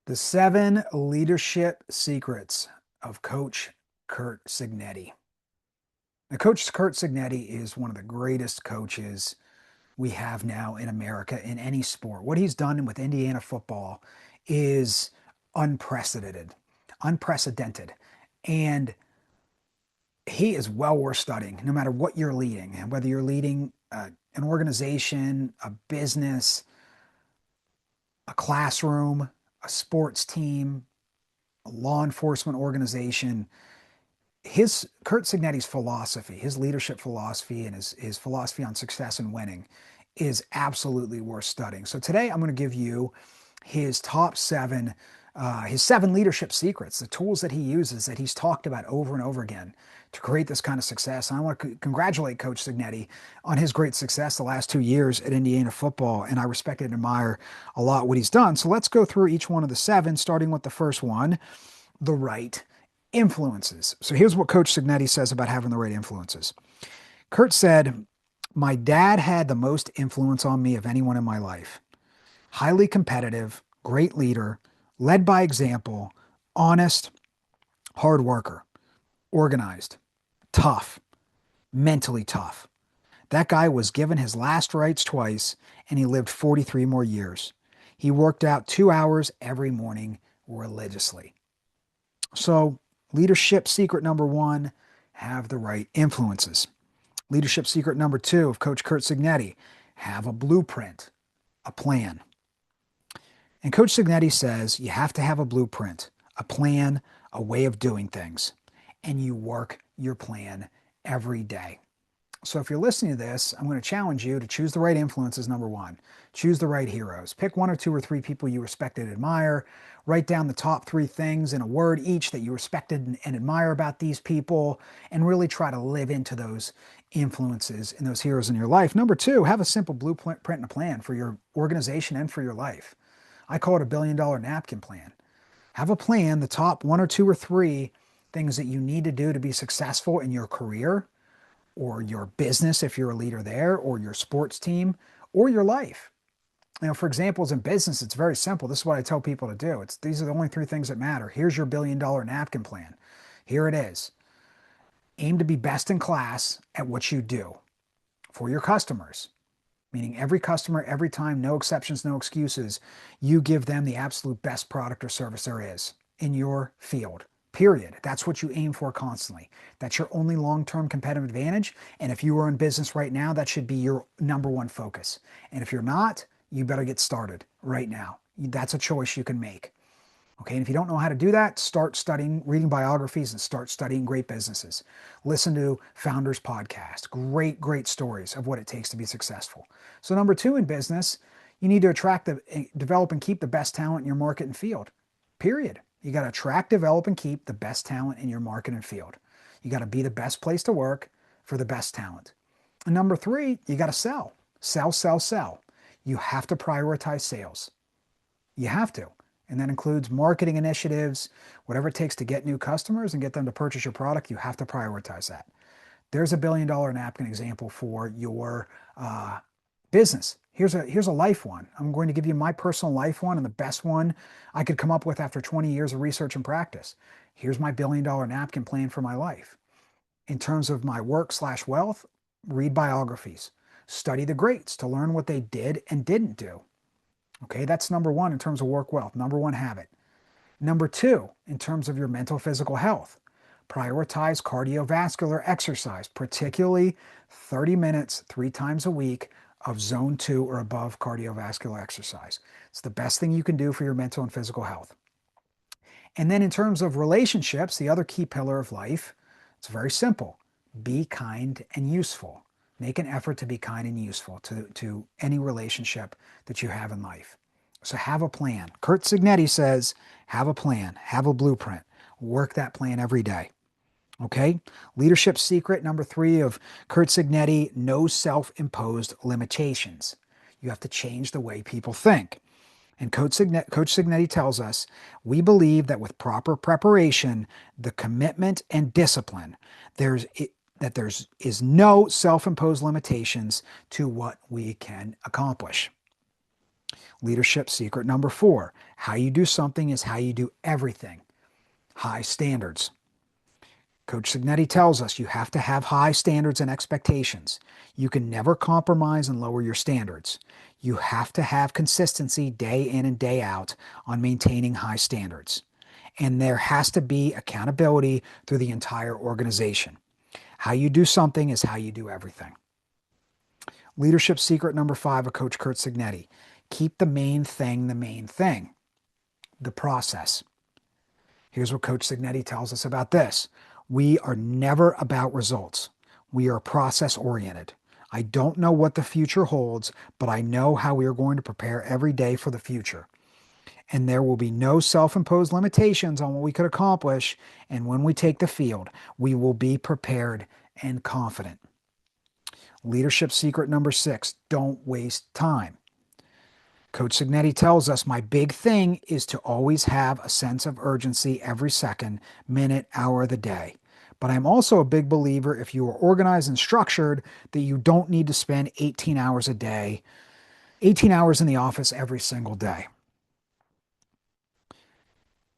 The 7 leadership secrets of Coach Curt Cignetti. Now, Coach Curt Cignetti is one of the greatest coaches we have now in America in any sport. What he's done with Indiana football is unprecedented, unprecedented. And he is well worth studying, no matter what you're leading, and whether you're leading an organization, a business, a classroom, a sports team, a law enforcement organization. His Curt Cignetti's philosophy, his leadership philosophy, and his philosophy on success and winning is absolutely worth studying. So today I'm going to give you his top 7, his 7 leadership secrets, the tools that he uses that he's talked about over and over again to create this kind of success. And I want to congratulate Coach Cignetti on his great success the last 2 years at Indiana football, and I respect and admire a lot what he's done. So let's go through each one of the 7, starting with the first one, the right influences. So here's what Coach Cignetti says about having the right influences. Curt said, "My dad had the most influence on me of anyone in my life. Highly competitive, great leader, led by example, honest, hard worker, organized, tough, mentally tough. That guy was given his last rites twice, and he lived 43 more years. He worked out 2 hours every morning religiously." So, leadership secret number 1, have the right influences. Leadership secret number 2 of Coach Curt Cignetti, have a blueprint, a plan. And Coach Cignetti says you have to have a blueprint, a plan, a way of doing things, and you work your plan every day. So if you're listening to this, I'm going to challenge you to choose the right influences, number 1. Choose the right heroes. Pick 1 or 2 or 3 people you respect and admire. Write down the top 3 things in a word each that you respected and admire about these people, and really try to live into those influences and those heroes in your life. Number 2, have a simple blueprint and a plan for your organization and for your life. I call it a $1 billion napkin plan. Have a plan, the top 1 or 2 or 3 things that you need to do to be successful in your career, or your business if you're a leader there, or your sports team, or your life. For examples in business, it's very simple. This is what I tell people to do. These are the only 3 things that matter. Here's your $1 billion napkin plan. Here it is. Aim to be best in class at what you do for your customers, meaning every customer, every time, no exceptions, no excuses. You give them the absolute best product or service there is in your field. Period. That's what you aim for constantly. That's your only long-term competitive advantage. And if you are in business right now, that should be your number 1 focus. And if you're not, you better get started right now. That's a choice you can make. Okay, and if you don't know how to do that, start studying, reading biographies, and start studying great businesses. Listen to Founders Podcast. Great, great stories of what it takes to be successful. So number 2 in business, you need to attract, develop, and keep the best talent in your market and field. Period. You got to attract, develop, and keep the best talent in your market and field. You got to be the best place to work for the best talent. And number 3, you got to sell. Sell, sell, sell. You have to prioritize sales. You have to. And that includes marketing initiatives, whatever it takes to get new customers and get them to purchase your product. You have to prioritize that. There's a $1 billion napkin example for your business. Here's a life one. I'm going to give you my personal life one, and the best one I could come up with after 20 years of research and practice. Here's my $1 billion napkin plan for my life. In terms of my work/wealth, read biographies. Study the greats to learn what they did and didn't do. Okay, that's number 1 in terms of work wealth. Number 1 habit. Number 2, in terms of your mental physical health, prioritize cardiovascular exercise, particularly 30 minutes 3 times a week of zone 2 or above cardiovascular exercise. It's the best thing you can do for your mental and physical health. And then in terms of relationships, the other key pillar of life, it's very simple. Be kind and useful. Make an effort to be kind and useful to any relationship that you have in life. So have a plan. Curt Cignetti says, have a plan, have a blueprint. Work that plan every day. Okay? Leadership secret number 3 of Curt Cignetti, no self-imposed limitations. You have to change the way people think. And Coach Cignetti tells us, we believe that with proper preparation, the commitment and discipline, there is no self-imposed limitations to what we can accomplish. Leadership secret number 4, how you do something is how you do everything. High standards. Coach Signetti tells us you have to have high standards and expectations. You can never compromise and lower your standards. You have to have consistency day in and day out on maintaining high standards. And there has to be accountability through the entire organization. How you do something is how you do everything. Leadership secret number 5 of Coach Curt Cignetti. Keep the main thing, the process. Here's what Coach Cignetti tells us about this. We are never about results. We are process oriented. I don't know what the future holds, but I know how we are going to prepare every day for the future. And there will be no self-imposed limitations on what we could accomplish. And when we take the field, we will be prepared and confident. Leadership secret number 6, don't waste time. Coach Cignetti tells us my big thing is to always have a sense of urgency every second, minute, hour of the day. But I'm also a big believer if you are organized and structured that you don't need to spend 18 hours a day, 18 hours in the office every single day.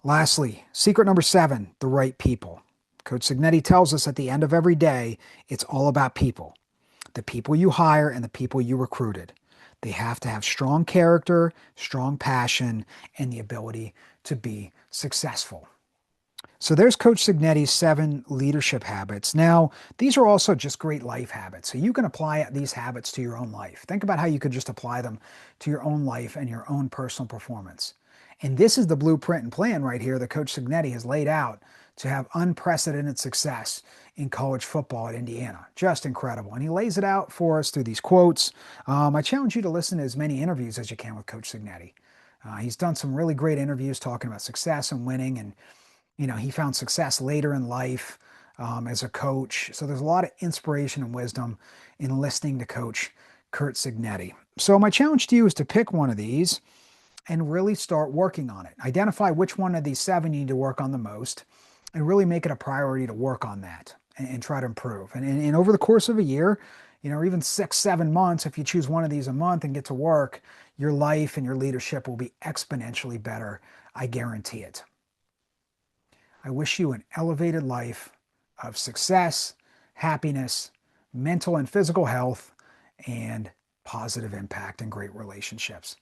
Lastly, secret number 7, the right people. Coach Cignetti tells us at the end of every day, it's all about people. The people you hire and the people you recruited. They have to have strong character, strong passion, and the ability to be successful. So there's Coach Cignetti's 7 leadership habits. Now, these are also just great life habits. So you can apply these habits to your own life. Think about how you could just apply them to your own life and your own personal performance. And this is the blueprint and plan right here that Coach Cignetti has laid out to have unprecedented success in college football at Indiana. Just incredible. And he lays it out for us through these quotes. I challenge you to listen to as many interviews as you can with Coach Cignetti. He's done some really great interviews talking about success and winning, and he found success later in life as a coach. So there's a lot of inspiration and wisdom in listening to Coach Curt Cignetti. So my challenge to you is to pick one of these and really start working on it. Identify which one of these 7 you need to work on the most and really make it a priority to work on that and try to improve. And over the course of a year, or even 6, 7 months, if you choose one of these a month and get to work, your life and your leadership will be exponentially better. I guarantee it. I wish you an elevated life of success, happiness, mental and physical health, and positive impact and great relationships.